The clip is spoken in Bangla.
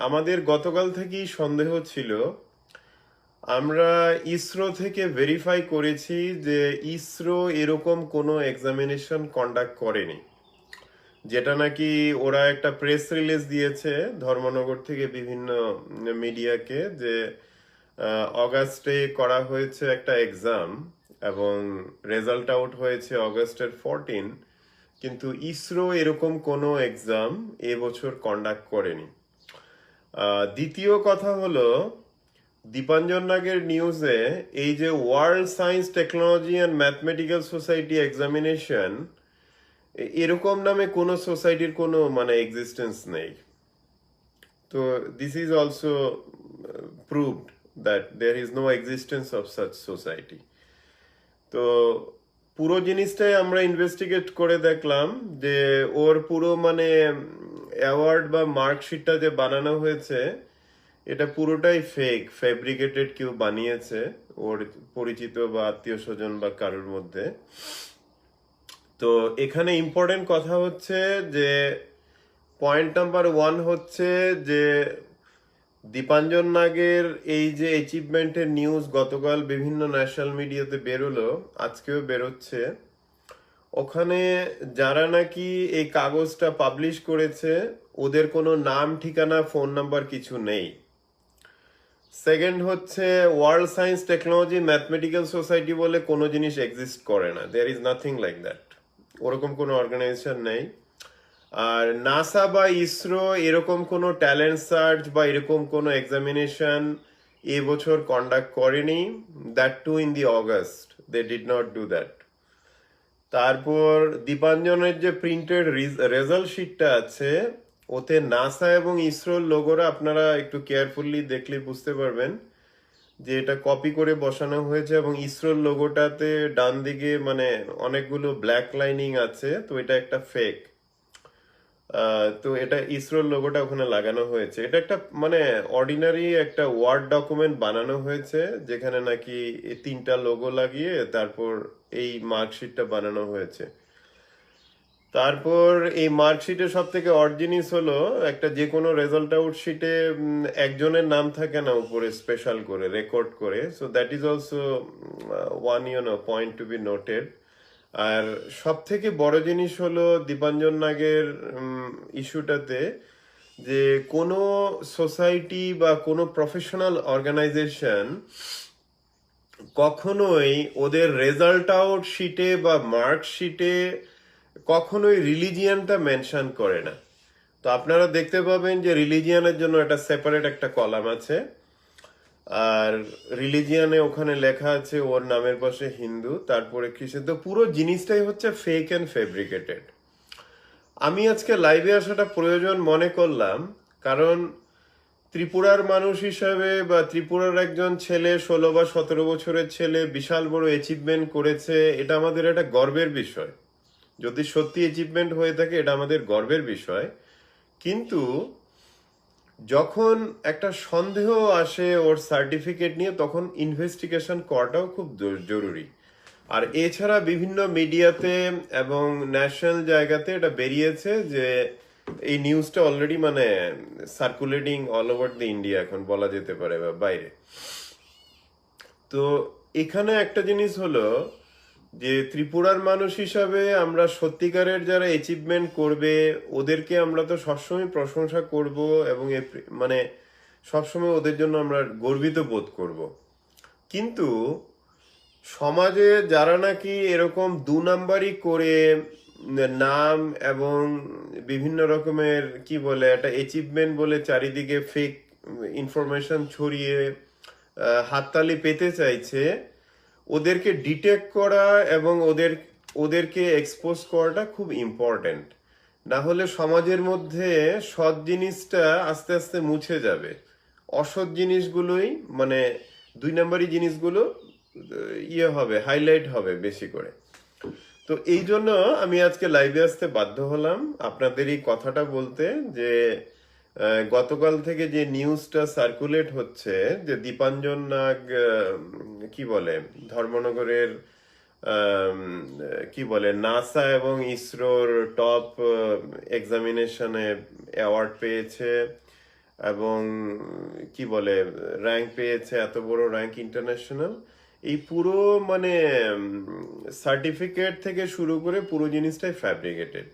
আমাদের গতকাল থেকেই সন্দেহ ছিল। আমরা ইসরো থেকে ভেরিফাই করেছি যে ইসরো এরকম কোনো এক্সামিনেশন কন্ডাক্ট করেনি, যেটা নাকি ওরা একটা প্রেস রিলিজ দিয়েছে ধর্মনগর থেকে বিভিন্ন মিডিয়াকে, যে অগাস্টে করা হয়েছে একটা এক্সাম এবং রেজাল্ট আউট হয়েছে অগাস্টের 14, কিন্তু ইসরো এরকম কোনো এক্সাম এবছর কন্ডাক্ট করেনি। দ্বিতীয় কথা হলো, দীপাঞ্জন নাগের নিউজে এই যে world science technology and mathematical society examination, এরকম নামে কোনো সোসাইটির কোনো মানে এক্সিস্টেন্স নেই। তো this is also proved that there is no existence of such society. তো পুরো জিনিসটাই আমরা ইনভেস্টিগেট করে দেখলাম যে ওর পুরো মানে অ্যাওয়ার্ড বা মার্কশিটটা যে বানানো হয়েছে, এটা পুরোটাই ফেক, ফ্যাব্রিকেটেড, কেউ বানিয়েছে ওর পরিচিত বা আত্মীয় স্বজন বা কারোর মধ্যে। তো এখানে ইম্পর্টেন্ট কথা হচ্ছে যে পয়েন্ট নাম্বার 1 হচ্ছে যে দীপাঞ্জন নাগের এই যে অ্যাচিভমেন্টের নিউজ গতকাল বিভিন্ন ন্যাশনাল মিডিয়াতে বেরোলো, আজকেও বেরোচ্ছে, ওখানে যারা নাকি এই কাগজটা পাবলিশ করেছে ওদের কোনো নাম ঠিকানা ফোন নাম্বার কিছু নেই। সেকেন্ড হচ্ছে world science technology mathematical society বলে কোনো জিনিস এক্সিস্ট করে না, there is nothing like that, ওরকম কোনো অর্গানাইজেশন নেই। আর নাসা বা ইসরো এরকম কোনো ট্যালেন্ট সার্চ বা এরকম কোনো এক্সামিনেশন এবছর কন্ডাক্ট করেনি, that too in the August, they did not do that. তারপর দীপাঞ্জনের যে প্রিন্টেড রেজাল্ট শিটটা আছে, ওতে নাসা এবং ইসরোর লোগোরা আপনারা একটু কেয়ারফুলি দেখলে বুঝতে পারবেন যে এটা কপি করে বসানো হয়েছে, এবং ইসরোর লোগোটাতে ডান দিকে মানে অনেকগুলো ব্ল্যাক লাইনিং আছে, তো এটা একটা ফেক। তো এটা ইসরোর লোগোটা ওখানে লাগানো হয়েছে। এটা একটা মানে অর্ডিনারি একটা ওয়ার্ড ডকুমেন্ট বানানো হয়েছে, যেখানে নাকি এই 3টা লোগো লাগিয়ে তারপর এই মার্কশিটটা বানানো হয়েছে। তারপর এই মার্কশিটের সব থেকে অড জিনিস হলো, একটা যে কোনো রেজাল্ট আউট শিটে একজনের নাম থাকে না উপরে স্পেশাল করে রেকর্ড করে, so that is also one point to be noted. আর সব থেকে বড় জিনিস হলো দীপাঞ্জন নাগের ইস্যুটাতে, যে কোনো সোসাইটি বা কোনো প্রফেশনাল অর্গানাইজেশন কখনোই ওদের রেজাল্ট আউট শিটে বা মার্কশিটে কখনোই রিলিজিয়ানটা মেনশন করে না। তো আপনারা দেখতে পাবেন যে রিলিজিয়ানের জন্য একটা সেপারেট একটা কলাম আছে, আর রিলিজিয়ানে ওখানে লেখা আছে ওর নামের পাশে হিন্দু, তারপরে খ্রিস্টান। তো পুরো জিনিসটাই হচ্ছে ফেক অ্যান্ড ফেব্রিকেটেড। আমি আজকে লাইভে আসাটা প্রয়োজন মনে করলাম, কারণ ত্রিপুরার মানুষ হিসাবে বা ত্রিপুরার একজন ছেলে 16 বা 17 বছরের ছেলে বিশাল বড় অ্যাচিভমেন্ট করেছে, এটা আমাদের একটা গর্বের বিষয়। যদি সত্যি অ্যাচিভমেন্ট হয়ে থাকে এটা আমাদের গর্বের বিষয়, কিন্তু যখন একটা সন্দেহ আসে ওর সার্টিফিকেট নিয়ে, তখন ইনভেস্টিগেশন করাটাও খুব জরুরি। আর এছাড়া বিভিন্ন মিডিয়াতে এবং ন্যাশনাল জায়গাতে এটা বেরিয়েছে যে এই নিউজটা অলরেডি মানে circulating all over the India, এখন বলা যেতে পারে, বা বাইরে। তো এখানে একটা জিনিস হলো যে ত্রিপুরার মানুষ হিসাবে আমরা সত্যিকারের যারা অ্যাচিভমেন্ট করবে ওদেরকে আমরা তো সবসময় প্রশংসা করব, এবং মানে সবসময় ওদের জন্য আমরা গর্বিত বোধ করব। কিন্তু সমাজে যারা নাকি এরকম 2 নাম্বারই করে নাম এবং বিভিন্ন রকমের কি বলে একটা অ্যাচিভমেন্ট বলে চারিদিকে ফেক ইনফরমেশন ছড়িয়ে হাততালি পেতে চাইছে, ওদেরকে ডিটেক্ট করা এবং ওদেরকে এক্সপোজ করাটা খুব ইম্পর্টেন্ট। না হলে সমাজের মধ্যে সৎ জিনিসটা আস্তে আস্তে মুছে যাবে, অসৎ জিনিসগুলোই মানে 2 নাম্বারই জিনিসগুলো ইয়ে হবে, হাইলাইট হবে বেশি করে। তো এই জন্য আমি আজকে লাইভে আসতে বাধ্য হলাম আপনাদের এই কথাটা বলতে, যে গতকাল থেকে যে নিউজটা সার্কুলেট হচ্ছে যে দীপাঞ্জন নাগ কি বলে ধর্মনগরের কি বলে নাসা এবং ইসরোর টপ এক্সামিনেশনে অ্যাওয়ার্ড পেয়েছে, এবং কি বলে র্যাঙ্ক পেয়েছে, এত বড় র্যাঙ্ক ইন্টারন্যাশনাল। এই পুরো মানে সার্টিফিকেট থেকে শুরু করে পুরো জিনিসটাই ফ্যাব্রিকেটেড।